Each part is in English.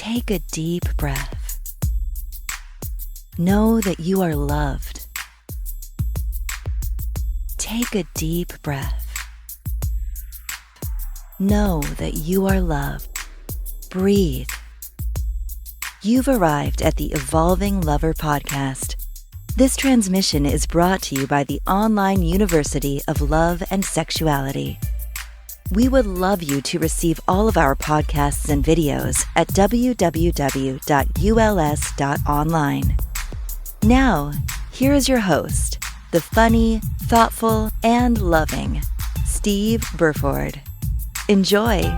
Take a deep breath. Know that you are loved. Take a deep breath. Know that you are loved. Breathe. You've arrived at the Evolving Lover podcast. This transmission is brought to you by the Online University of Love and Sexuality. We would love you to receive all of our podcasts and videos at www.uls.online. Now, here is your host, the funny, thoughtful, and loving Steve Burford. Enjoy.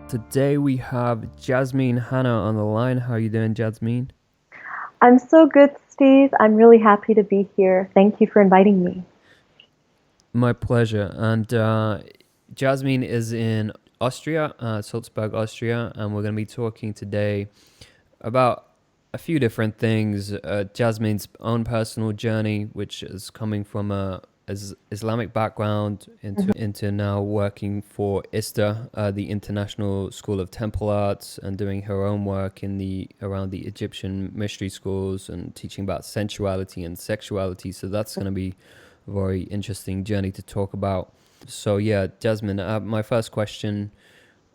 Today we have Jasmeen Hana on the line. How are you doing, Jasmeen? I'm so good, Steve. I'm really happy to be here. Thank you for inviting me. My pleasure. And Jasmeen is in Austria, Salzburg, Austria, and we're going to be talking today about a few different things. Jasmeen's own personal journey, which is coming from a Islamic background into now working for ISTA, the International School of Temple Arts, and doing her own work around the Egyptian mystery schools and teaching about sensuality and sexuality. So that's going to be a very interesting journey to talk about. So yeah, Jasmeen, my first question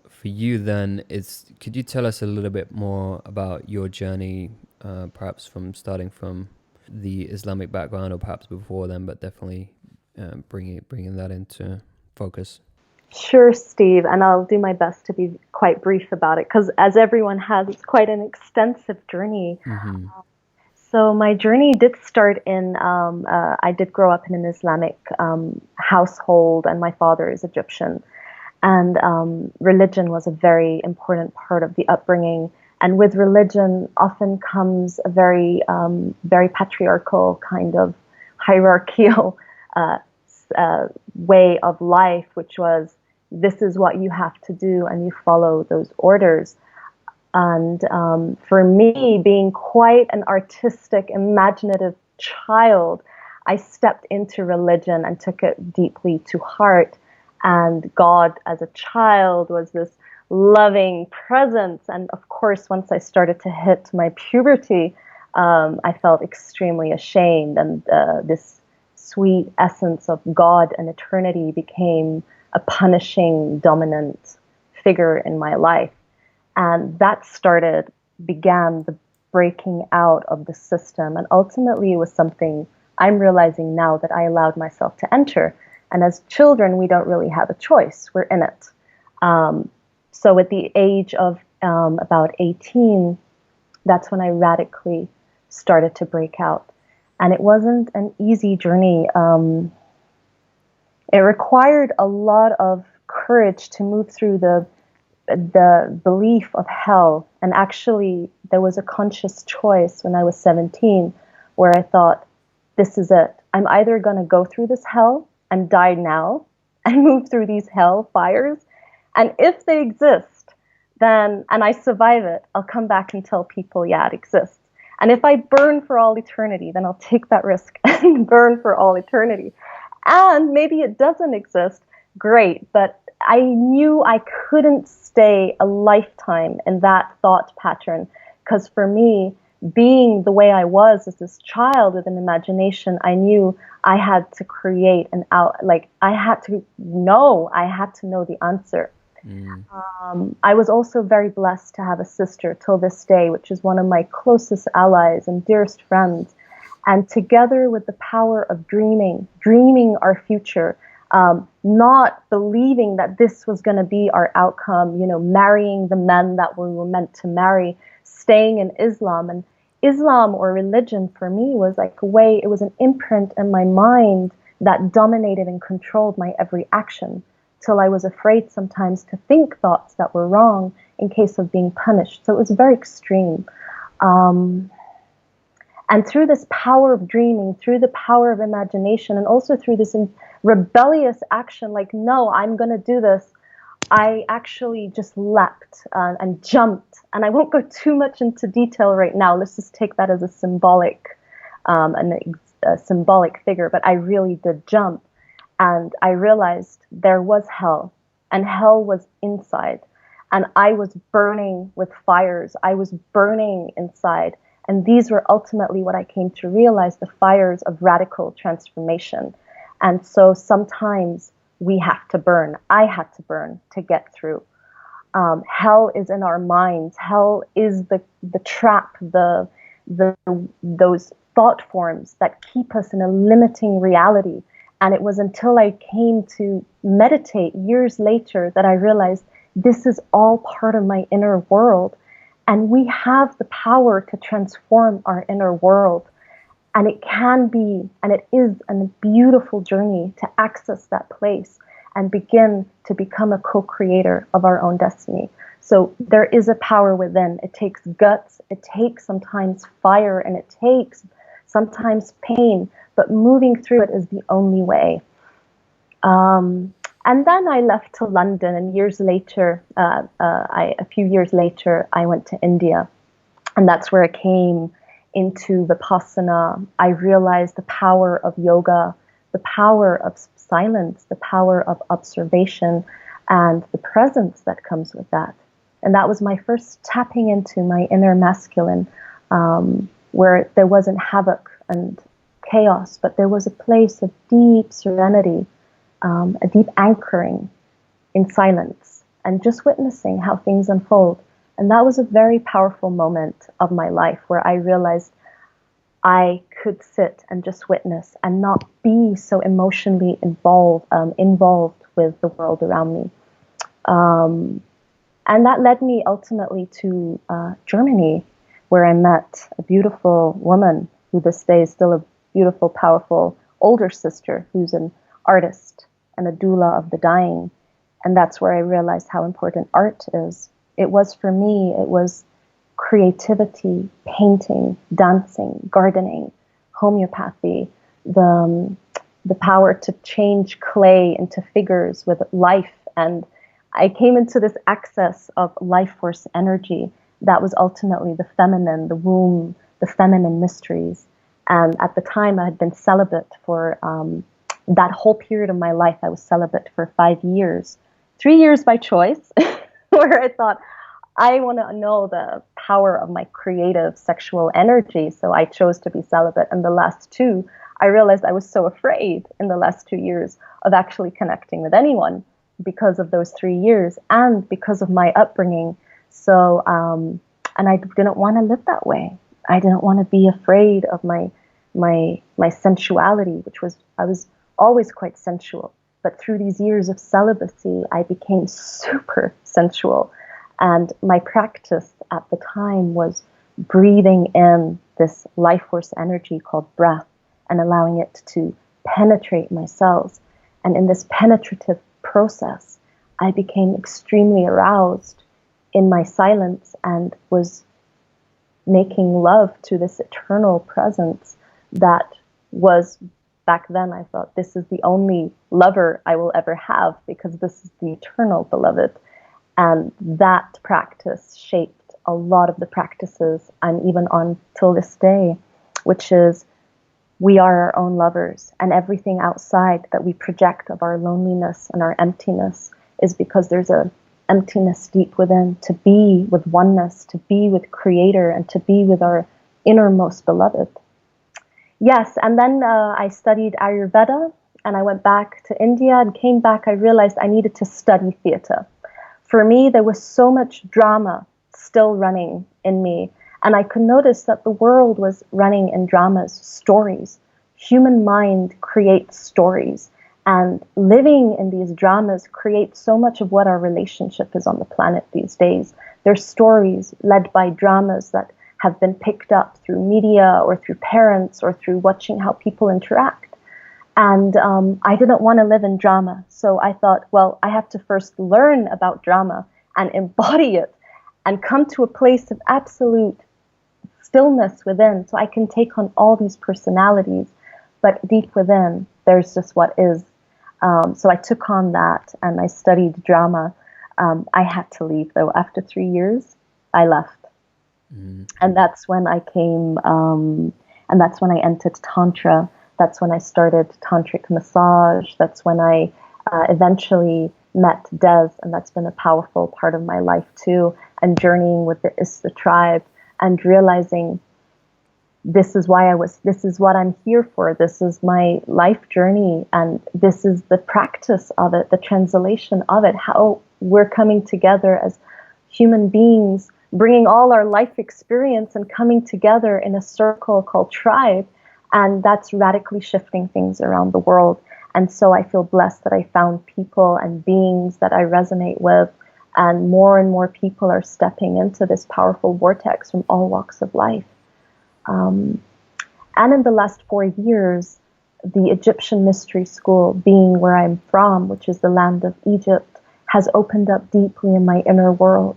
for you then is, could you tell us a little bit more about your journey, perhaps starting from the Islamic background or perhaps before then, but definitely bringing that into focus? Sure, Steve, and I'll do my best to be quite brief about it because, as everyone has, it's quite an extensive journey. Mm-hmm. So my journey did start I did grow up in an Islamic household, and my father is Egyptian. And religion was a very important part of the upbringing. And with religion often comes a very patriarchal kind of hierarchical way of life, which was, this is what you have to do, and you follow those orders. And for me, being quite an artistic, imaginative child, I stepped into religion and took it deeply to heart. And God, as a child, was this loving presence. And of course, once I started to hit my puberty, I felt extremely ashamed. And this sweet essence of God and eternity became a punishing, dominant figure in my life. And that began the breaking out of the system. And ultimately, it was something I'm realizing now that I allowed myself to enter. And as children, we don't really have a choice. We're in it. So at the age of about 18, that's when I radically started to break out. And it wasn't an easy journey. It required a lot of courage to move through the belief of hell. And actually, there was a conscious choice when I was 17 where I thought, this is it. I'm either going to go through this hell and die now and move through these hell fires. And if they exist, and I survive it, I'll come back and tell people, yeah, it exists. And if I burn for all eternity, then I'll take that risk and burn for all eternity. And maybe it doesn't exist, great. But I knew I couldn't stay a lifetime in that thought pattern, because for me, being the way I was as this child with an imagination, I knew I had to create I had to know the answer. I was also very blessed to have a sister till this day, which is one of my closest allies and dearest friends. And together with the power of dreaming our future, not believing that this was going to be our outcome, marrying the men that we were meant to marry, staying in Islam. And Islam, or religion, for me was like it was an imprint in my mind that dominated and controlled my every action, till I was afraid sometimes to think thoughts that were wrong in case of being punished. So it was very extreme. And through this power of dreaming, through the power of imagination, and also through this rebellious action, like, no, I'm going to do this, I actually just leapt and jumped. And I won't go too much into detail right now. Let's just take that as a symbolic figure. But I really did jump, and I realized there was hell, and hell was inside, and I was burning with fires. I was burning inside, and these were ultimately what I came to realize: the fires of radical transformation. And so sometimes we have to burn. I had to burn to get through. Hell is in our minds. Hell is the trap, the those thought forms that keep us in a limiting reality. And it was until I came to meditate years later that I realized this is all part of my inner world. And we have the power to transform our inner world. And it can be, and it is a beautiful journey to access that place and begin to become a co-creator of our own destiny. So there is a power within. It takes guts, it takes sometimes fire, and it takes sometimes pain, but moving through it is the only way. And then I left to London, and years later, a few years later, I went to India, and that's where I came into Vipassana. I realized the power of yoga, the power of silence, the power of observation, and the presence that comes with that. And that was my first tapping into my inner masculine, where there wasn't havoc and chaos, but there was a place of deep serenity, a deep anchoring in silence, and just witnessing how things unfold. And that was a very powerful moment of my life where I realized I could sit and just witness and not be so emotionally involved with the world around me. And that led me ultimately to Germany, where I met a beautiful woman who this day is still a beautiful, powerful older sister who's an artist and a doula of the dying. And that's where I realized how important art is. It was for me, it was creativity, painting, dancing, gardening, homeopathy, the power to change clay into figures with life. And I came into this access of life force energy that was ultimately the feminine, the womb, the feminine mysteries. And at the time I had been celibate for that whole period of my life. I was celibate for 5 years, 3 years by choice, where I thought, I want to know the power of my creative sexual energy. So I chose to be celibate. And the last 2, I realized I was so afraid in the last 2 years of actually connecting with anyone because of those 3 years and because of my upbringing. So, and I didn't want to live that way. I didn't want to be afraid of my sensuality, I was always quite sensual. But through these years of celibacy, I became super sensual. And my practice at the time was breathing in this life force energy called breath and allowing it to penetrate my cells. And in this penetrative process, I became extremely aroused in my silence and was making love to this eternal presence that was, back then I thought, this is the only lover I will ever have because this is the eternal beloved. And that practice shaped a lot of the practices I'm even on till this day, which is we are our own lovers, and everything outside that we project of our loneliness and our emptiness is because there's a emptiness deep within, to be with oneness, to be with Creator, and to be with our innermost beloved. Yes, and then I studied Ayurveda, and I went back to India and came back. I realized I needed to study theater. For me, there was so much drama still running in me, and I could notice that the world was running in dramas, stories. Human mind creates stories, and living in these dramas creates so much of what our relationship is on the planet these days. There's stories led by dramas that have been picked up through media or through parents or through watching how people interact. And I didn't want to live in drama. So I thought, well, I have to first learn about drama and embody it and come to a place of absolute stillness within so I can take on all these personalities. But deep within, there's just what is. So I took on that and I studied drama. I had to leave though. After 3 years, I left. And that's when I came, and that's when I entered Tantra. That's when I started tantric massage. That's when I eventually met Des, and that's been a powerful part of my life too. And journeying with the Ista tribe and realizing this is what I'm here for. This is my life journey, and this is the practice of it, the translation of it, how we're coming together as human beings, bringing all our life experience and coming together in a circle called tribe. And that's radically shifting things around the world. And so I feel blessed that I found people and beings that I resonate with, and more people are stepping into this powerful vortex from all walks of life. And in the last 4 years, the Egyptian Mystery School, being where I'm from, which is the land of Egypt, has opened up deeply in my inner world.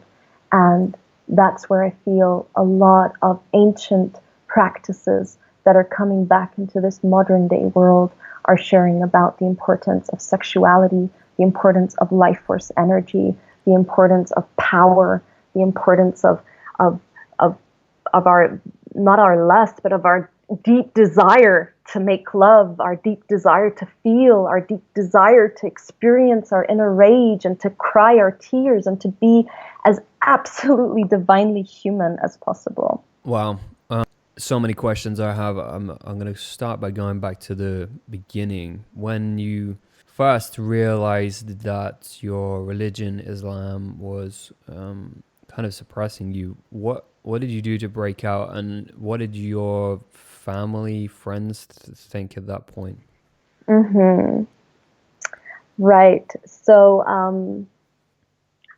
And that's where I feel a lot of ancient practices that are coming back into this modern day world are sharing about the importance of sexuality, the importance of life force energy, the importance of power, the importance of our, not our lust, but of our deep desire to make love, our deep desire to feel, our deep desire to experience our inner rage and to cry our tears and to be as absolutely divinely human as possible. Wow. So many questions I have. I'm going to start by going back to the beginning. When you first realized that your religion, Islam, was kind of suppressing you, what did you do to break out, and what did your family, friends think at that point? Right. So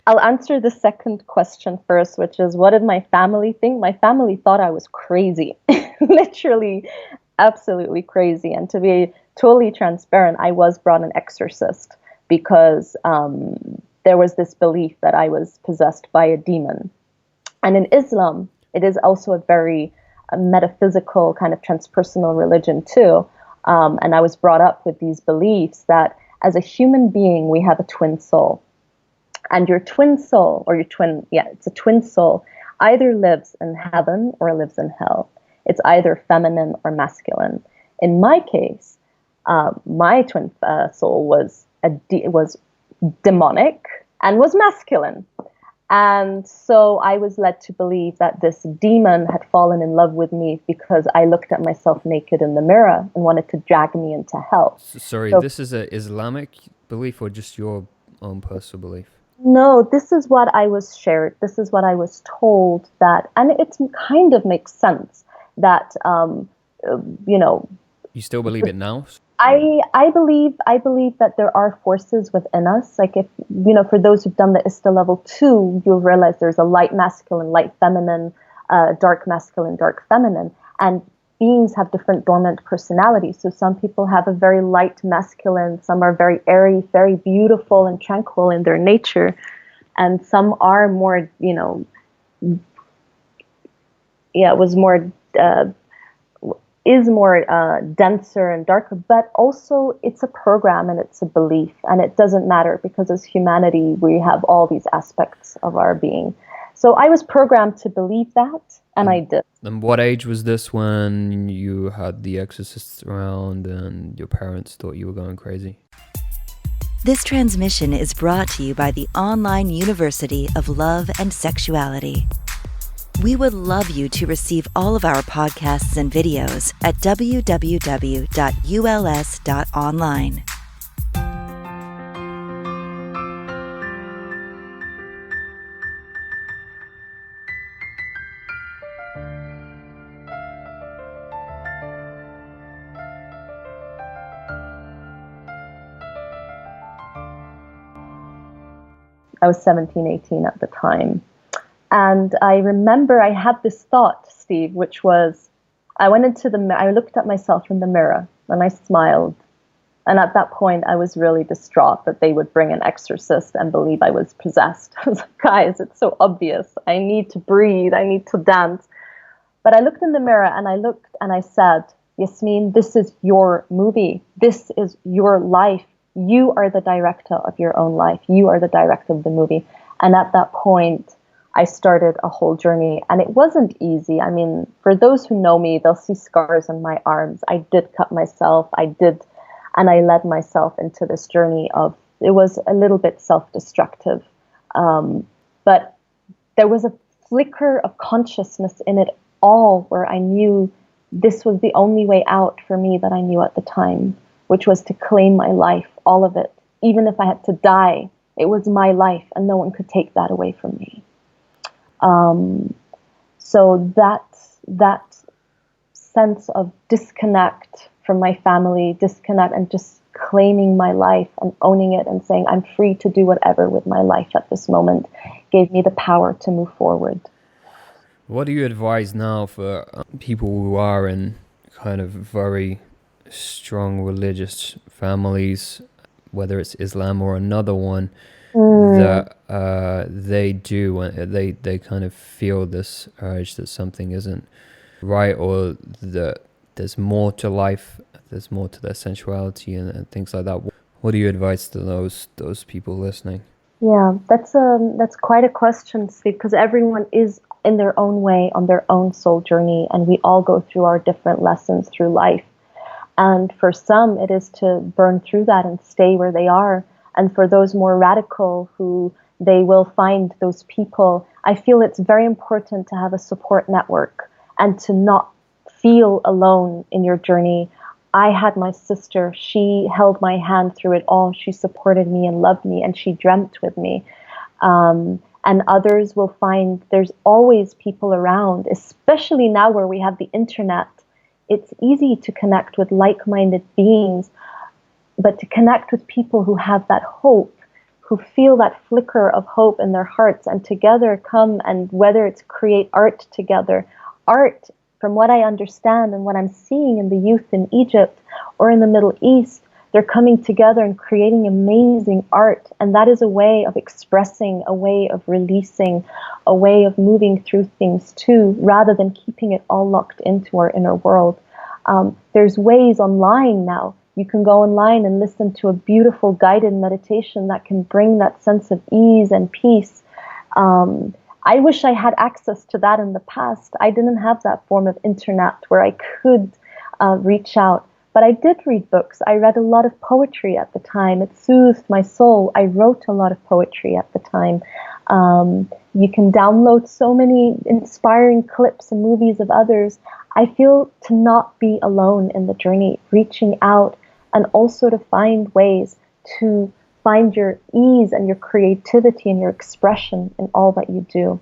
I'll answer the second question first, which is, what did my family think? My family thought I was crazy, literally, absolutely crazy. And to be totally transparent, I was brought an exorcist because there was this belief that I was possessed by a demon. And in Islam, it is also a very metaphysical kind of transpersonal religion too. And I was brought up with these beliefs that as a human being, we have a twin soul. And your twin soul, or it's a twin soul, either lives in heaven or lives in hell. It's either feminine or masculine. In my case, my twin soul was demonic and was masculine. And so I was led to believe that this demon had fallen in love with me because I looked at myself naked in the mirror and wanted to drag me into hell. So, this is an Islamic belief or just your own personal belief? No, this is what I was shared. This is what I was told that, and it kind of makes sense that, You still believe it now? I believe that there are forces within us. Like if, for those who've done the ISTA level 2, you'll realize there's a light masculine, light feminine, dark masculine, dark feminine. And beings have different dormant personalities. So some people have a very light masculine, some are very airy, very beautiful and tranquil in their nature. And some are more, is more denser and darker, but also it's a program and it's a belief, and it doesn't matter because as humanity, we have all these aspects of our being. So I was programmed to believe that, and I did. And what age was this when you had the exorcists around and your parents thought you were going crazy? This transmission is brought to you by the online University of Love and Sexuality. We would love you to receive all of our podcasts and videos at www.uls.online. I was 17, 18 at the time. And I remember I had this thought, Steve, which was, I looked at myself in the mirror and I smiled. And at that point, I was really distraught that they would bring an exorcist and believe I was possessed. I was like, guys, it's so obvious. I need to breathe. I need to dance. But I looked in the mirror and I said, Jasmeen, this is your movie. This is your life. You are the director of your own life. You are the director of the movie. And at that point, I started a whole journey, and it wasn't easy. I mean, for those who know me, they'll see scars on my arms. I did cut myself. And I led myself into this journey of, it was a little bit self-destructive. But there was a flicker of consciousness in it all where I knew this was the only way out for me that I knew at the time, which was to claim my life, all of it. Even if I had to die, it was my life, and no one could take that away from me. So that sense of disconnect from my family, disconnect, and just claiming my life and owning it and saying I'm free to do whatever with my life at this moment gave me the power to move forward. What do you advise now for people who are in kind of very strong religious families, whether it's Islam or another one, that they kind of feel this urge that something isn't right, or that there's more to life, there's more to their sensuality and things like that? What do you advise to those people listening? Yeah, that's quite a question, Steve, because everyone is in their own way on their own soul journey, and we all go through our different lessons through life. And for some, it is to burn through that and stay where they are. And for those more radical who they will find those people, I feel it's very important to have a support network and to not feel alone in your journey. I had my sister. She held my hand through it all. She supported me and loved me, and she dreamt with me. And others will find there's always people around, especially now where we have the internet. It's easy to connect with like-minded beings, but to connect with people who have that hope, who feel that flicker of hope in their hearts, and together come, and whether it's create art together. Art, from what I understand and what I'm seeing in the youth in Egypt or in the Middle East, they're coming together and creating amazing art. And that is a way of expressing, a way of releasing, a way of moving through things too, rather than keeping it all locked into our inner world. There's ways online now. You can go online and listen to a beautiful guided meditation that can bring that sense of ease and peace. I wish I had access to that in the past. I didn't have that form of internet where I could reach out. But I did read books. I read a lot of poetry at the time. It soothed my soul. I wrote a lot of poetry at the time. You can download so many inspiring clips and movies of others. I feel to not be alone in the journey, reaching out, and also to find ways to find your ease and your creativity and your expression in all that you do.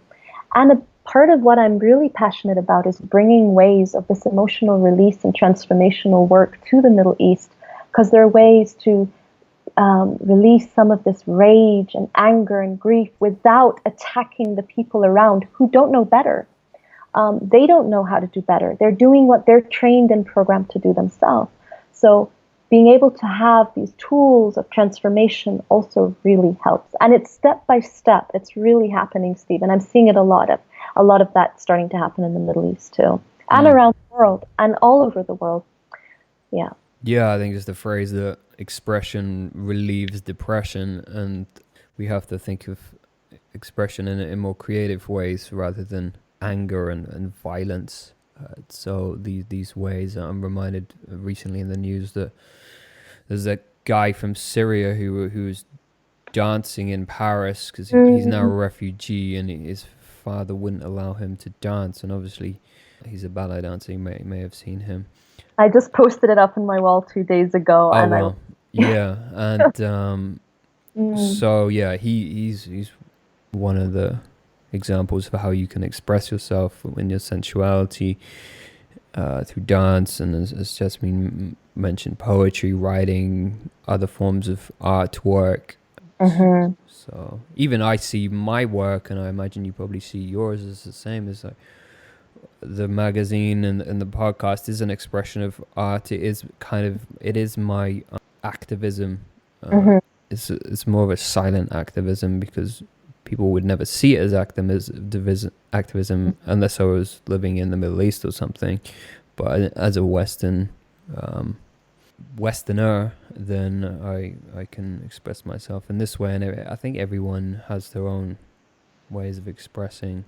And a part of what I'm really passionate about is bringing ways of this emotional release and transformational work to the Middle East, because there are ways to release some of this rage and anger and grief without attacking the people around who don't know better. They don't know how to do better. They're doing what they're trained and programmed to do themselves. So being able to have these tools of transformation also really helps. And it's step by step. It's really happening, Steve. And I'm seeing it a lot of that starting to happen in the Middle East too. And around the world and all over the world. Yeah. Yeah, I think it's the phrase that expression relieves depression, and we have to think of expression in more creative ways rather than anger and violence. So these ways, I'm reminded recently in the news that there's a guy from Syria who's dancing in Paris because he's now a refugee, and his father wouldn't allow him to dance. And obviously, he's a ballet dancer. You may have seen him. I just posted it up on my wall 2 days ago. Oh, wow. Yeah, and so yeah, he's one of the examples of how you can express yourself in your sensuality through dance, and as Jasmeen mentioned, poetry, writing, other forms of artwork. Mm-hmm. So even I see my work, and I imagine you probably see yours as the same, as like the magazine and the podcast is an expression of art. It is my activism. It's more of a silent activism, because people would never see it as activism unless I was living in the Middle East or something. But as a Western Westerner, then I can express myself in this way. And I think everyone has their own ways of expressing.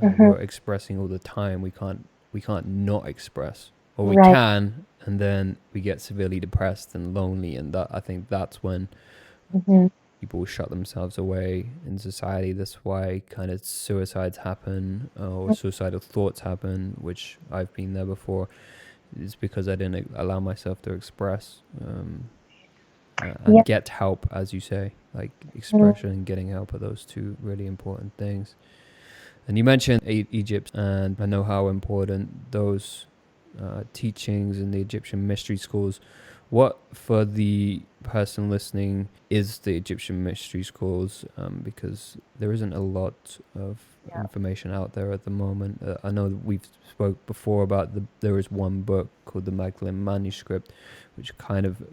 Mm-hmm. We're expressing all the time. We can't not express, or we Right. can, and then we get severely depressed and lonely. And that, I think that's when Mm-hmm. people shut themselves away in society. That's why kind of suicides happen, or suicidal thoughts happen, which I've been there before. It's because I didn't allow myself to express, Yeah. and get help, as you say. Like Mm-hmm. expression and getting help are those two really important things. And you mentioned Egypt, and I know how important those teachings in the Egyptian mystery schools. What, for the person listening, is the Egyptian mystery schools? Because there isn't a lot of Yeah. information out there at the moment. I know that we've spoke before about there is one book called the Magdalene Manuscript, which kind of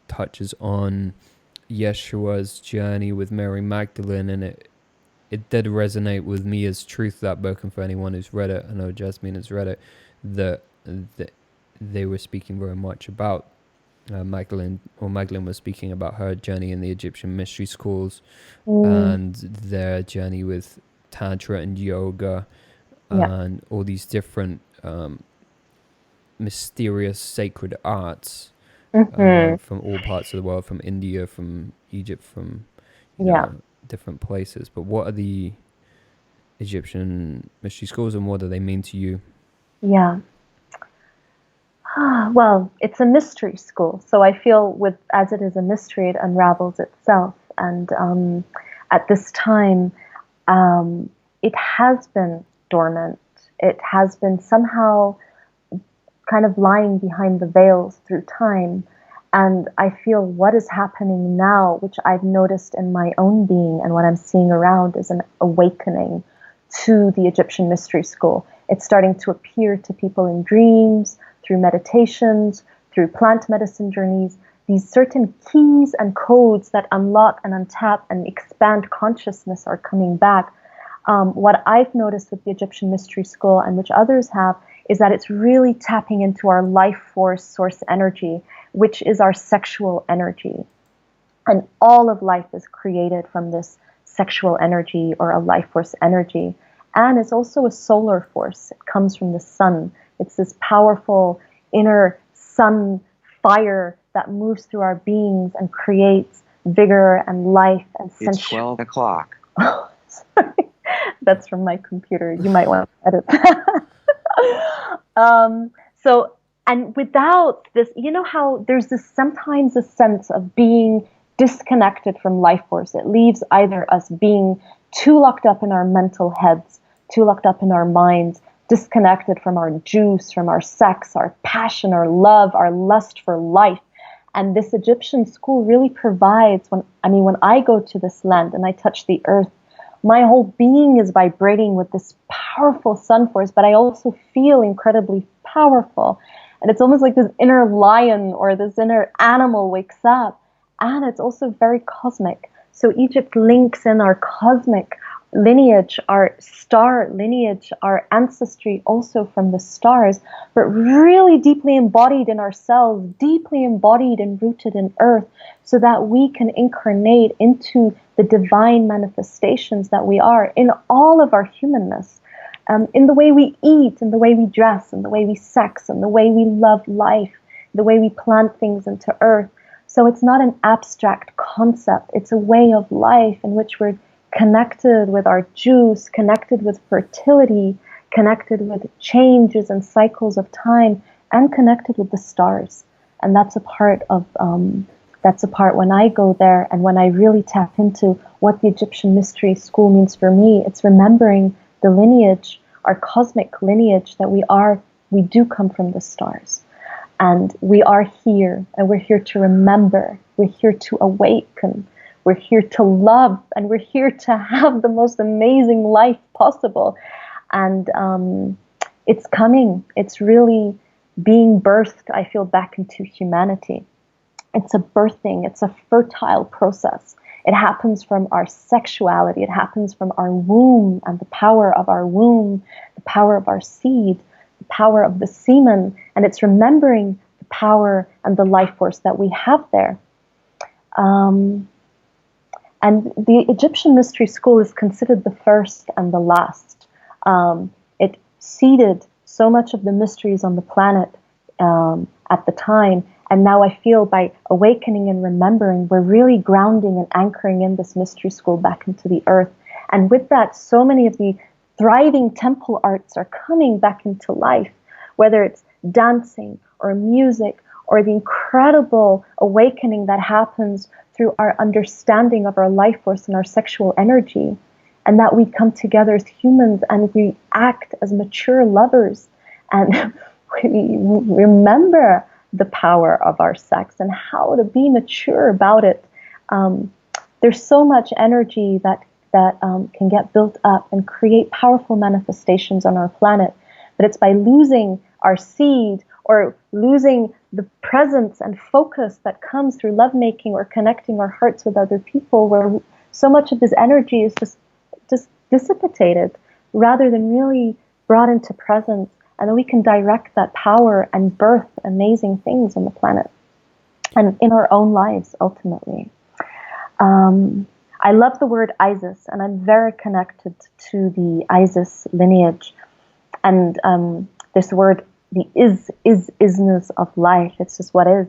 touches on Yeshua's journey with Mary Magdalene, and it did resonate with me as truth, that book. And for anyone who's read it, I know Jasmeen has read it, that they were speaking very much about Magdalene was speaking about her journey in the Egyptian mystery schools, Mm. and their journey with tantra and yoga, Yeah. and all these different mysterious sacred arts Mm-hmm. from all parts of the world, from India, from Egypt, from Yeah. different places. But what are the Egyptian mystery schools, and what do they mean to you? Yeah. Well, it's a mystery school, so I feel as it is a mystery, it unravels itself. And at this time, it has been dormant. It has been somehow kind of lying behind the veils through time. And I feel what is happening now, which I've noticed in my own being and what I'm seeing around, is an awakening to the Egyptian mystery school. It's starting to appear to people in dreams, through meditations, through plant medicine journeys. These certain keys and codes that unlock and untap and expand consciousness are coming back. What I've noticed with the Egyptian mystery school, and which others have, is that it's really tapping into our life force source energy, which is our sexual energy. And all of life is created from this sexual energy, or a life force energy. And it's also a solar force. It comes from the sun. It's this powerful inner sun fire that moves through our beings and creates vigor and life and sensuality. It's 12 o'clock. Oh, sorry. That's from my computer. You might want to edit that. So, and without this, you know how there's this sometimes a sense of being disconnected from life force. It leaves either us being too locked up in our mental heads, too locked up in our minds, disconnected from our juice, from our sex, our passion, our love, our lust for life. And this Egyptian school really provides, when I go to this land and I touch the earth, my whole being is vibrating with this powerful sun force, but I also feel incredibly powerful. And it's almost like this inner lion or this inner animal wakes up. And it's also very cosmic. So Egypt links in our cosmic lineage, our star lineage, our ancestry also from the stars, but really deeply embodied in ourselves, deeply embodied and rooted in earth, so that we can incarnate into the divine manifestations that we are in all of our humanness, in the way we eat, in the way we dress, in the way we sex, in the way we love life, the way we plant things into earth. So it's not an abstract concept. It's a way of life in which we're connected with our juice, connected with fertility, connected with changes and cycles of time, and connected with the stars. And that's a part when I go there, and when I really tap into what the Egyptian mystery school means for me. It's remembering the lineage, our cosmic lineage, that we do come from the stars. And we are here, and we're here to remember, we're here to awaken, we're here to love, and we're here to have the most amazing life possible. And it's coming. It's really being birthed, I feel, back into humanity. It's a birthing. It's a fertile process. It happens from our sexuality. It happens from our womb and the power of our womb, the power of our seed, the power of the semen. And it's remembering the power and the life force that we have there. And the Egyptian mystery school is considered the first and the last. It seeded so much of the mysteries on the planet at the time. And now I feel by awakening and remembering, we're really grounding and anchoring in this mystery school back into the earth. And with that, so many of the thriving temple arts are coming back into life, whether it's dancing or music or the incredible awakening that happens through our understanding of our life force and our sexual energy, and that we come together as humans and we act as mature lovers and we remember the power of our sex and how to be mature about it. There's so much energy that can get built up and create powerful manifestations on our planet, but it's by losing our seed or losing the presence and focus that comes through lovemaking or connecting our hearts with other people, where so much of this energy is just dissipated rather than really brought into presence, and then we can direct that power and birth amazing things on the planet and in our own lives ultimately. I love the word Isis, and I'm very connected to the Isis lineage, and this word, the isness of life. It's just what is,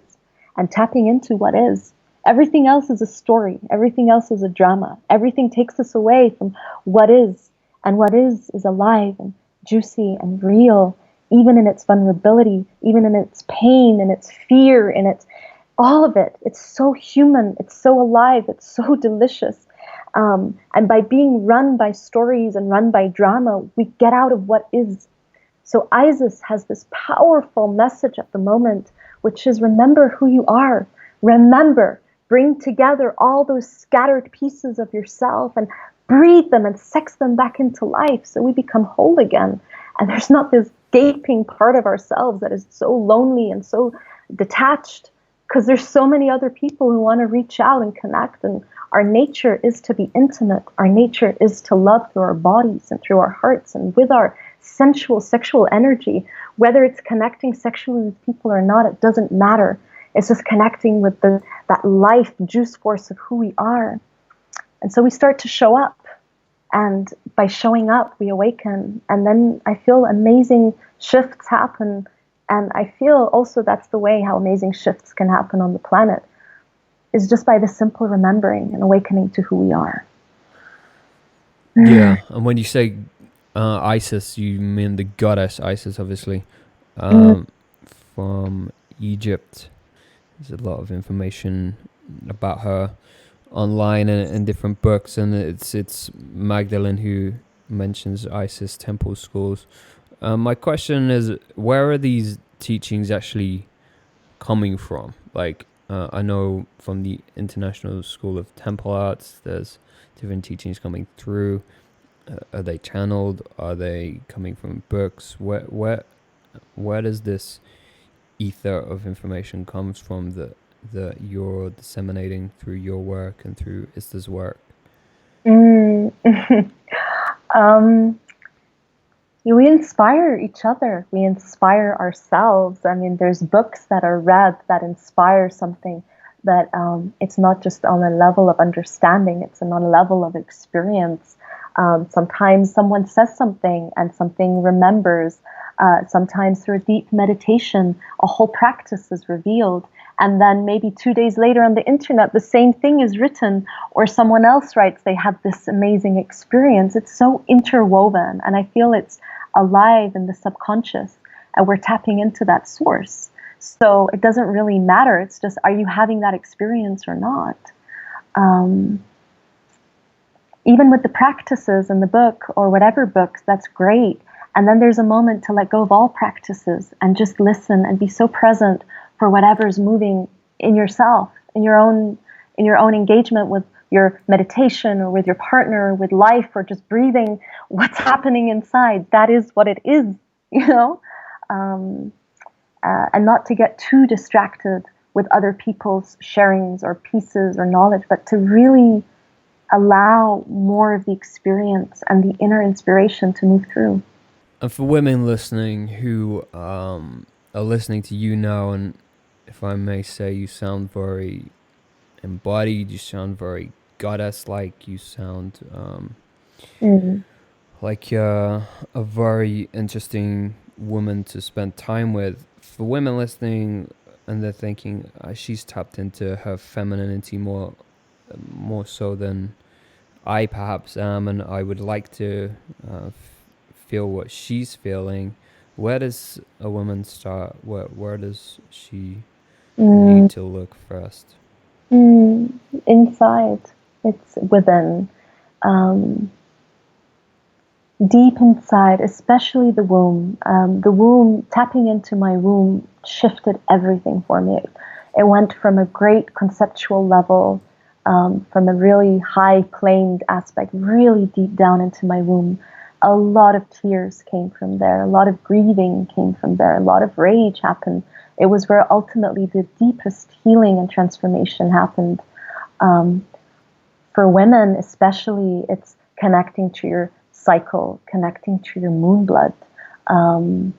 and tapping into what is. Everything else is a story. Everything else is a drama. Everything takes us away from what is, and what is alive and juicy and real, even in its vulnerability, even in its pain, in its fear, in its all of it. It's so human. It's so alive. It's so delicious. And by being run by stories and run by drama, we get out of what is. So Isis has this powerful message at the moment, which is remember who you are. Remember, bring together all those scattered pieces of yourself and breathe them and sex them back into life so we become whole again. And there's not this gaping part of ourselves that is so lonely and so detached, because there's so many other people who want to reach out and connect. And our nature is to be intimate. Our nature is to love through our bodies and through our hearts and with our sensual sexual energy. Whether it's connecting sexually with people or not, it doesn't matter. It's just connecting with that life juice force of who we are. And so we start to show up. And by showing up, we awaken. And then I feel amazing shifts happen. And I feel also that's the way how amazing shifts can happen on the planet, is just by the simple remembering and awakening to who we are. Yeah, and when you say Isis, you mean the goddess Isis, obviously, from Egypt. There's a lot of information about her online and in different books, and it's Magdalene who mentions Isis temple schools. My question is, where are these teachings actually coming from? Like, I know from the International School of Temple Arts, there's different teachings coming through. Are they channeled? Are they coming from books? Where does this ether of information comes from that you're disseminating through your work and through Ista's work? We inspire each other. We inspire ourselves. I mean, there's books that are read that inspire something that it's not just on a level of understanding, it's on a level of experience. Sometimes someone says something and something remembers. Sometimes through a deep meditation, a whole practice is revealed. And then maybe 2 days later on the internet, the same thing is written, or someone else writes they had this amazing experience. It's so interwoven, and I feel it's alive in the subconscious, and we're tapping into that source. So it doesn't really matter. It's just, are you having that experience or not? Even with the practices in the book or whatever books, that's great. And then there's a moment to let go of all practices and just listen and be so present for whatever's moving in yourself, in your own engagement with your meditation or with your partner or with life, or just breathing what's happening inside. That is what it is, you know? And not to get too distracted with other people's sharings or pieces or knowledge, but to really allow more of the experience and the inner inspiration to move through. And for women listening who are listening to you now and if I may say, you sound very embodied. You sound very goddess-like. You sound Mm. like a very interesting woman to spend time with. For women listening, and they're thinking she's tapped into her femininity more so than I perhaps am, and I would like to feel what she's feeling. Where does a woman start? Where does she Mm. need to look first? Mm. Inside, it's within. Um, Deep inside, especially the womb. The womb, tapping into my womb shifted everything for me. It went from a great conceptual level, from a really high planed aspect, really deep down into my womb. A lot of tears came from there. A lot of grieving came from there. A lot of rage happened. It was where ultimately the deepest healing and transformation happened. Um, for women, especially, it's connecting to your cycle, connecting to your moon blood, um,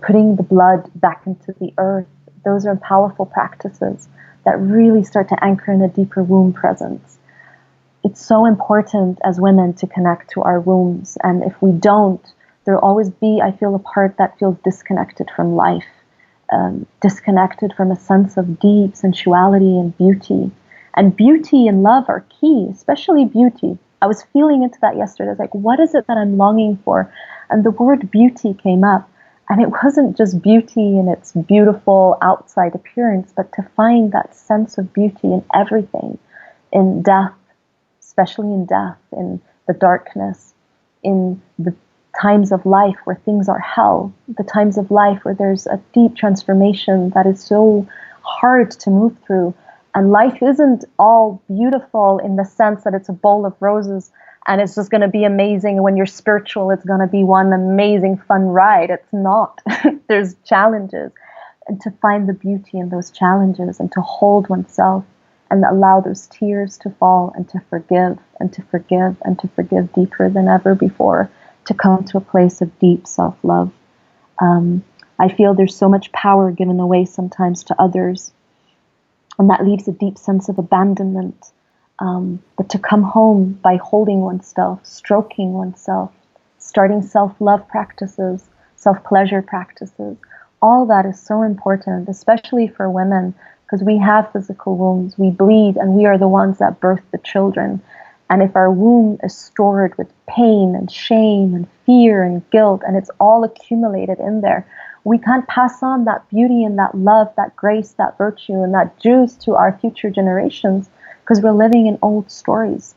putting the blood back into the earth. Those are powerful practices that really start to anchor in a deeper womb presence. It's so important as women to connect to our wombs, and if we don't, there'll always be, I feel, a part that feels disconnected from life, disconnected from a sense of deep sensuality and beauty. And beauty and love are key, especially beauty. I was feeling into that yesterday. I was like, what is it that I'm longing for? And the word beauty came up. And it wasn't just beauty in its beautiful outside appearance, but to find that sense of beauty in everything, in death, especially in death, in the darkness, in the times of life where things are hell, the times of life where there's a deep transformation that is so hard to move through. And life isn't all beautiful in the sense that it's a bowl of roses and it's just going to be amazing. And when you're spiritual, it's going to be one amazing, fun ride. It's not. There's challenges. And to find the beauty in those challenges and to hold oneself and allow those tears to fall and to forgive and to forgive and to forgive deeper than ever before, to come to a place of deep self-love. I feel there's so much power given away sometimes to others, and that leaves a deep sense of abandonment. But to come home by holding oneself, stroking oneself, starting self-love practices, self-pleasure practices, all that is so important, especially for women, because we have physical wombs, we bleed, and we are the ones that birth the children. And if our womb is stored with pain and shame and fear and guilt, and it's all accumulated in there, we can't pass on that beauty and that love, that grace, that virtue, and that juice to our future generations because we're living in old stories.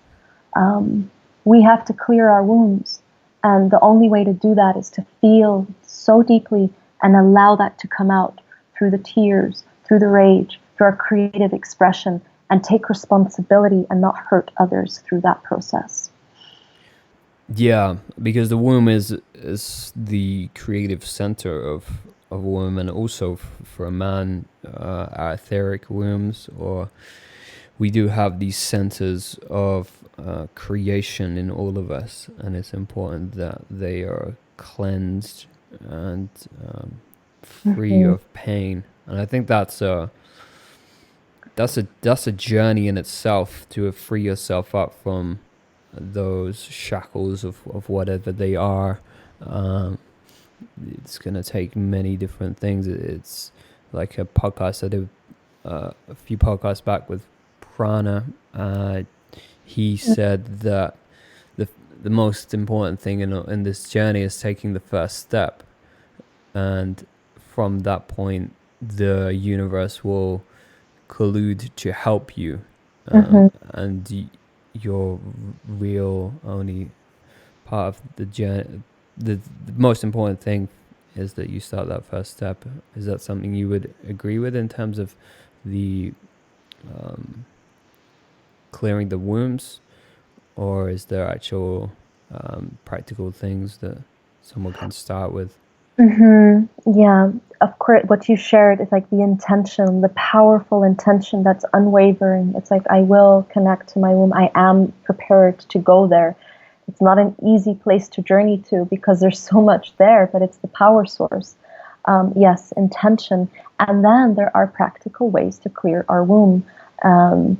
We have to clear our wounds. And the only way to do that is to feel so deeply and allow that to come out through the tears, through the rage, through our creative expression, and take responsibility and not hurt others through that process. Yeah, because the womb is the creative center of a woman, also for a man, our etheric wombs, or we do have these centers of creation in all of us, and it's important that they are cleansed and free of pain. And I think that's a journey in itself to free yourself up from those shackles of whatever they are. It's going to take many different things. It's like a podcast I did a few podcasts back with Prana. He said that the most important thing in this journey is taking the first step, and from that point the universe will collude to help you, and your real only part of the journey. The most important thing is that you start that first step. Is that something you would agree with in terms of the clearing the wombs, or is there actual practical things that someone can start with? Yeah, of course, what you shared is like the intention, the powerful intention that's unwavering. It's like, I will connect to my womb. I am prepared to go there. It's not an easy place to journey to because there's so much there, but it's the power source. Yes, intention. And then there are practical ways to clear our womb. And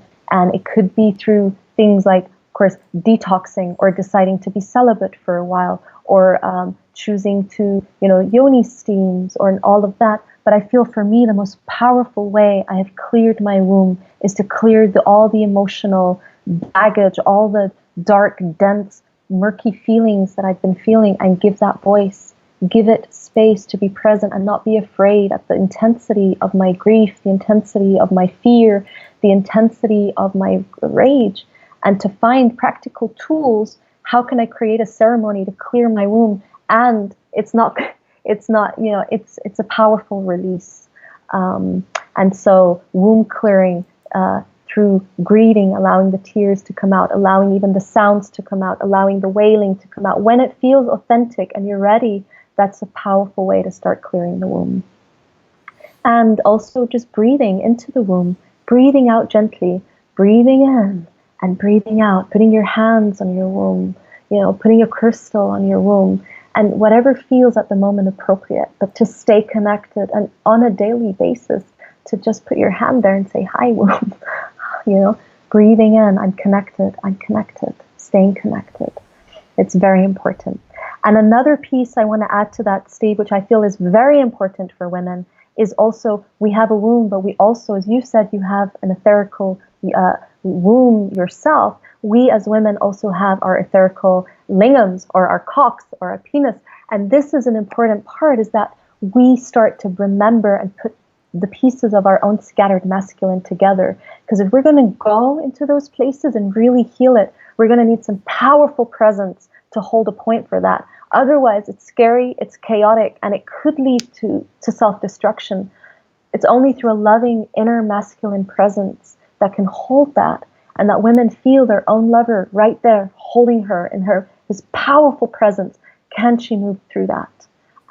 it could be through things like, of course, detoxing or deciding to be celibate for a while, or choosing to, yoni steams or all of that. But I feel for me, the most powerful way I have cleared my womb is to clear all the emotional baggage, all the dark, dense, murky feelings that I've been feeling, and give that voice, give it space to be present and not be afraid at the intensity of my grief, the intensity of my fear, the intensity of my rage, and to find practical tools. How can I create a ceremony to clear my womb? And it's not, it's a powerful release. And so womb clearing, through greeting, allowing the tears to come out, allowing even the sounds to come out, allowing the wailing to come out. When it feels authentic and you're ready, that's a powerful way to start clearing the womb. And also just breathing into the womb, breathing out gently, breathing in and breathing out, putting your hands on your womb, putting a crystal on your womb, and whatever feels at the moment appropriate, but to stay connected and on a daily basis, to just put your hand there and say, hi, womb. Breathing in, I'm connected, staying connected. It's very important. And another piece I want to add to that, Steve, which I feel is very important for women, is also we have a womb, but we also, as you said, you have an etherical womb yourself. We as women also have our etherical lingams, or our cocks, or our penis. And this is an important part, is that we start to remember and put the pieces of our own scattered masculine together. Because if we're going to go into those places and really heal it, we're going to need some powerful presence to hold a point for that. Otherwise, it's scary, it's chaotic, and it could lead to self-destruction. It's only through a loving inner masculine presence that can hold that, and that women feel their own lover right there, holding her in his powerful presence. Can she move through that?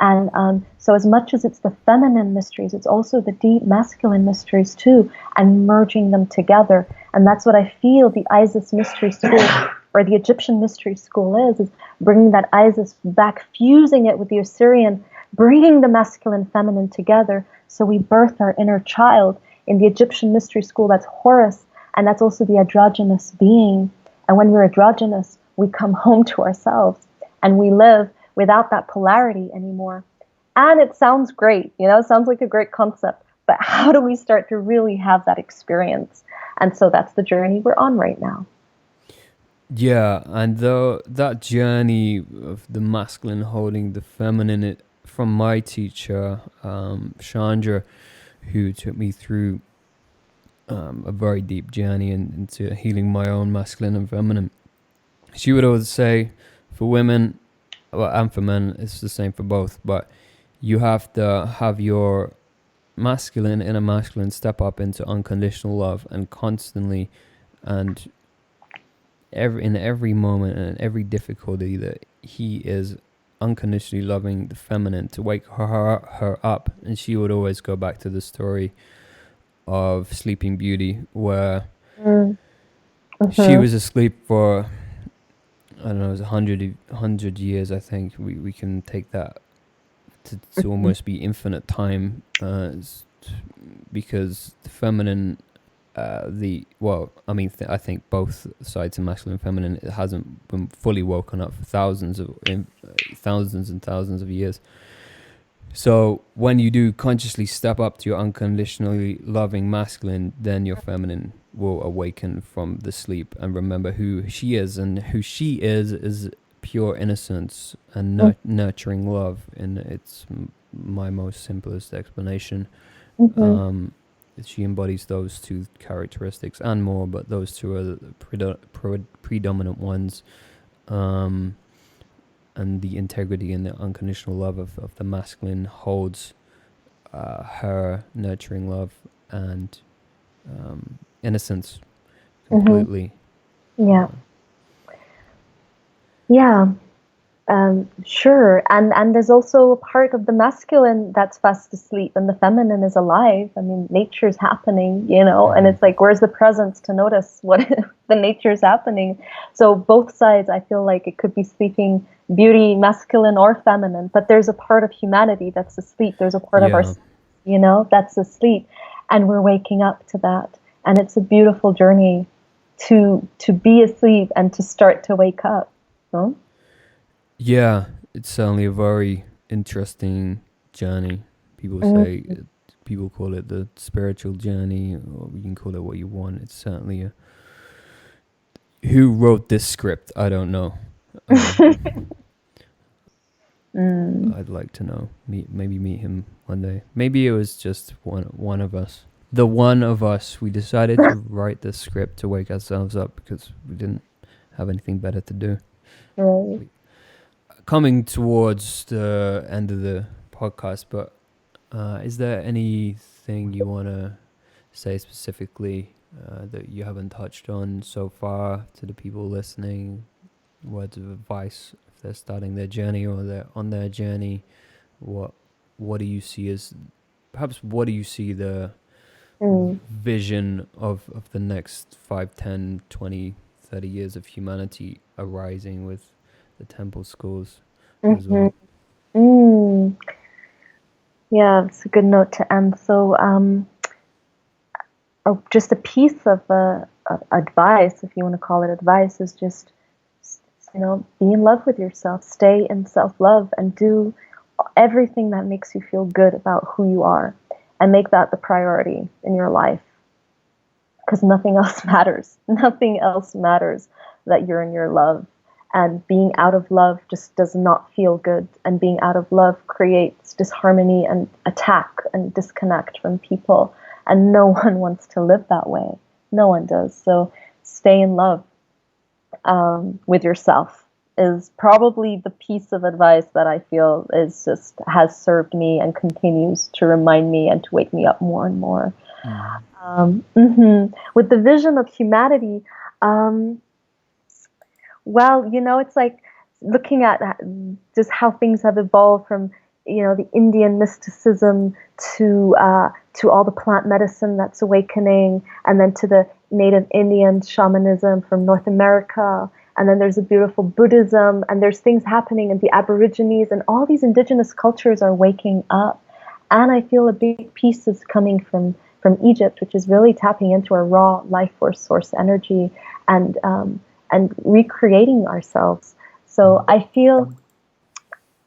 And so as much as it's the feminine mysteries, it's also the deep masculine mysteries too, and merging them together. And that's what I feel the Isis Mystery School, or the Egyptian Mystery School is bringing that Isis back, fusing it with the Assyrian, bringing the masculine feminine together. So we birth our inner child. In the Egyptian Mystery School, that's Horus, and that's also the androgynous being. And when we're androgynous, we come home to ourselves, and we live without that polarity anymore. And it sounds great, it sounds like a great concept, but how do we start to really have that experience? And so that's the journey we're on right now. Yeah, and that journey of the masculine holding the feminine, from my teacher, Chandra, who took me through a very deep journey into healing my own masculine and feminine. She would always say, for women, and for men, it's the same for both, but you have to have your masculine, inner masculine, step up into unconditional love, and constantly, and in every moment and every difficulty, that he is unconditionally loving the feminine to wake her up. And she would always go back to the story of Sleeping Beauty, where she was asleep for, I don't know, it was 100 years, I think. We can take that to almost be infinite time, because the feminine, I think both sides of masculine and feminine, it hasn't been fully woken up for thousands and thousands of years. So when you do consciously step up to your unconditionally loving masculine, then your feminine will awaken from the sleep and remember who she is, and who she is pure innocence and nurturing love. And it's my most simplest explanation. She embodies those two characteristics and more, but those two are the predominant ones. And the integrity and the unconditional love of the masculine holds her nurturing love and innocence completely. Yeah. Yeah. Sure, and there's also a part of the masculine that's fast asleep, and the feminine is alive. I mean, nature's happening, and Mm-hmm. it's like, where's the presence to notice what the nature's happening? So both sides, I feel like it could be sleeping beauty, masculine or feminine, but there's a part of humanity that's asleep. There's a part of our, Yeah. that's asleep, and we're waking up to that, and it's a beautiful journey to be asleep and to start to wake up. No? Yeah, it's certainly a very interesting journey. People say, people call it the spiritual journey, or you can call it what you want. It's certainly a. Who wrote this script? I don't know. Mm. I'd like to know. Maybe meet him one day. Maybe it was just one of us. The one of us. We decided to write this script to wake ourselves up because we didn't have anything better to do. Right. Coming towards the end of the podcast, but is there anything you want to say specifically that you haven't touched on so far to the people listening? Words of advice if they're starting their journey or they're on their journey. What do you see as, perhaps what do you see the vision of the next 5, 10, 20, 30 years of humanity arising with the temple schools as Mm-hmm. well? Yeah, it's a good note to end. So, just a piece of advice, if you want to call it advice, is just, be in love with yourself, stay in self-love, and do everything that makes you feel good about who you are, and make that the priority in your life. Because nothing else matters. Nothing else matters that you're in your love. And being out of love just does not feel good. And being out of love creates disharmony and attack and disconnect from people. And no one wants to live that way. No one does. So stay in love with yourself is probably the piece of advice that I feel is just has served me and continues to remind me and to wake me up more and more. With the vision of humanity, well, it's like looking at just how things have evolved from, the Indian mysticism to all the plant medicine that's awakening, and then to the native Indian shamanism from North America. And then there's a beautiful Buddhism, and there's things happening in the Aborigines, and all these indigenous cultures are waking up. And I feel a big piece is coming from Egypt, which is really tapping into our raw life force source energy and recreating ourselves. So I feel,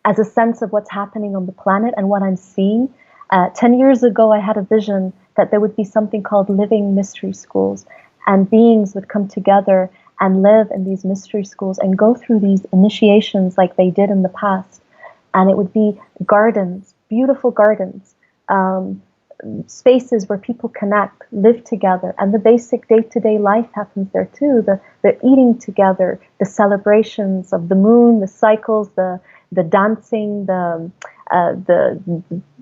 as a sense of what's happening on the planet and what I'm seeing, 10 years ago I had a vision that there would be something called living mystery schools, and beings would come together and live in these mystery schools and go through these initiations like they did in the past. And it would be gardens, beautiful gardens, spaces where people connect, live together, and the basic day-to-day life happens there too. The eating together, the celebrations of the moon, the cycles, the dancing, the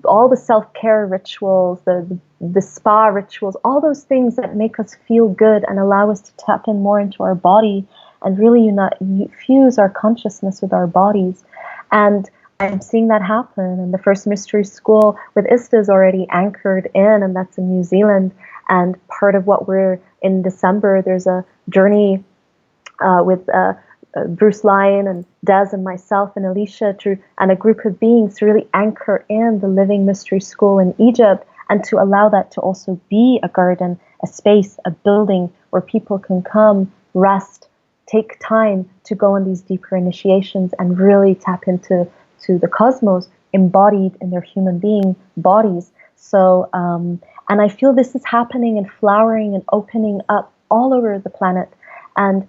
all the self-care rituals, the spa rituals, all those things that make us feel good and allow us to tap in more into our body and really fuse our consciousness with our bodies. And I'm seeing that happen. And the first mystery school with ISTA is already anchored in, and that's in New Zealand. And part of what we're in December, there's a journey with Bruce Lyon and Des and myself and Alicia and a group of beings to really anchor in the living mystery school in Egypt, and to allow that to also be a garden, a space, a building where people can come, rest, take time to go on these deeper initiations and really tap into the cosmos embodied in their human being bodies. So, and I feel this is happening and flowering and opening up all over the planet. And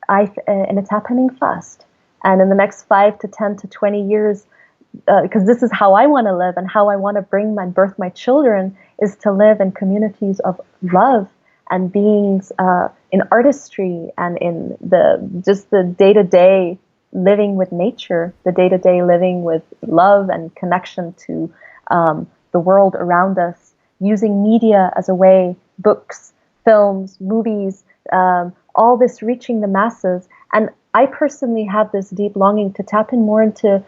it's happening fast. And in the next 5 to 10 to 20 years, because this is how I want to live and how I want to birth my children, is to live in communities of love and beings in artistry and in the day-to-day living with nature, the day-to-day living with love and connection to the world around us, using media as a way, books, films, movies, all this reaching the masses. And I personally have this deep longing to tap in more into,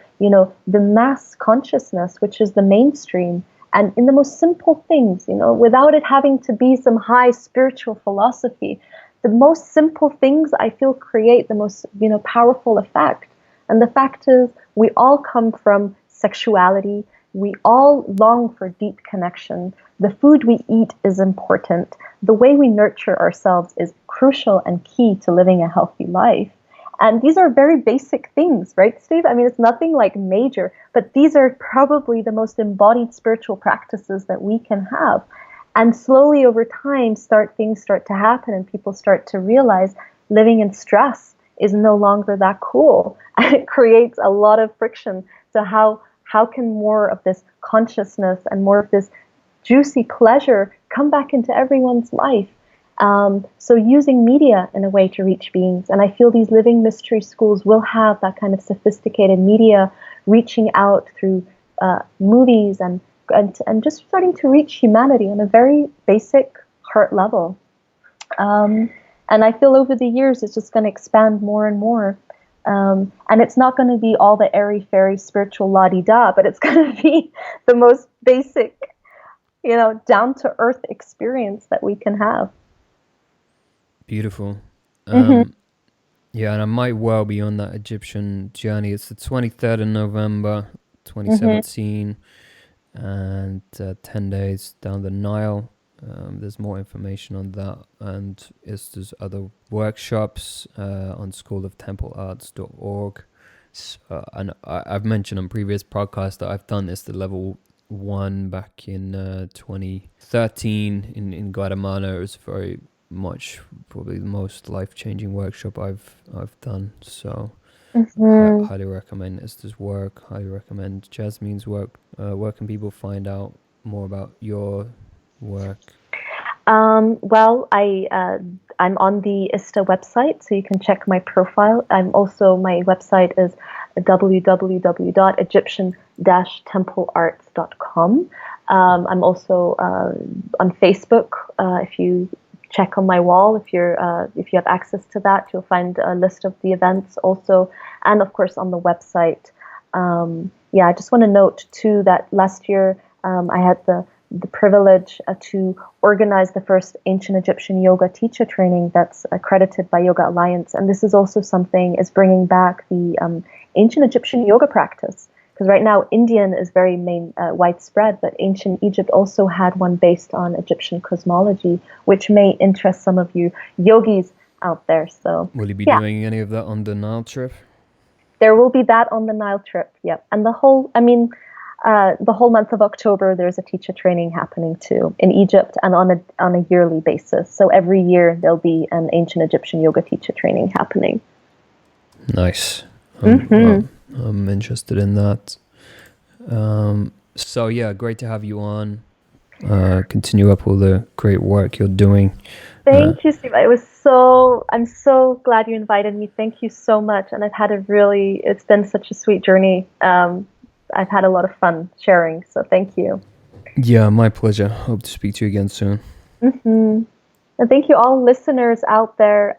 the mass consciousness, which is the mainstream, and in the most simple things, without it having to be some high spiritual philosophy. The most simple things, I feel, create the most, powerful effect. And the fact is, we all come from sexuality. We all long for deep connection. The food we eat is important. The way we nurture ourselves is crucial and key to living a healthy life. And these are very basic things, right, Steve? I mean, it's nothing like major, but these are probably the most embodied spiritual practices that we can have. And slowly over time, things start to happen, and people start to realize living in stress is no longer that cool. And it creates a lot of friction. So how can more of this consciousness and more of this juicy pleasure come back into everyone's life? So using media in a way to reach beings. And I feel these living mystery schools will have that kind of sophisticated media reaching out through movies and just starting to reach humanity on a very basic heart level. And I feel over the years it's just going to expand more and more. And it's not going to be all the airy-fairy spiritual la-di-da, but it's going to be the most basic, down-to-earth experience that we can have. Beautiful. Mm-hmm. Yeah, and I might well be on that Egyptian journey. It's the 23rd of November, 2017, and 10 days down the Nile. There's more information on that, and there's other workshops on schooloftemplearts.org. And I've mentioned on previous podcasts that I've done this, the level 1 back in 2013 in Guatemala. It was very much probably the most life-changing workshop I've done. So I highly recommend Esther's work. Highly recommend Jasmeen's work. Where can people find out more about your work? Well, I'm on the ISTA website, so you can check my profile. My website is www.egyptian-templearts.com. I'm also on Facebook. If you check on my wall, if you have access to that, you'll find a list of the events also, and of course on the website. I just want to note too that last year I had the privilege to organize the first ancient Egyptian yoga teacher training that's accredited by Yoga Alliance. And this is also is bringing back the ancient Egyptian yoga practice. Because right now, Indian is very widespread, but ancient Egypt also had one based on Egyptian cosmology, which may interest some of you yogis out there. So, will you be doing any of that on the Nile trip? There will be that on the Nile trip, yep. And the whole month of October, there's a teacher training happening too in Egypt, and on a yearly basis. So every year there'll be an ancient Egyptian yoga teacher training happening. Nice. I'm interested in that. So yeah, great to have you on. Continue up all the great work you're doing. Thank you, Steve. I'm so glad you invited me. Thank you so much. And it's been such a sweet journey. I've had a lot of fun sharing, so thank you. Yeah, my pleasure. Hope to speak to you again soon. And thank you all listeners out there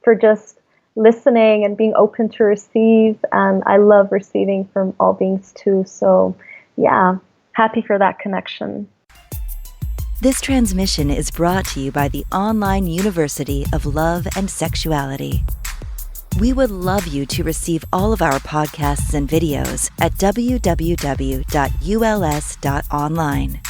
for just listening and being open to receive. And I love receiving from all beings too. So yeah, happy for that connection. This transmission is brought to you by the Online University of Love and Sexuality. We would love you to receive all of our podcasts and videos at www.uls.online.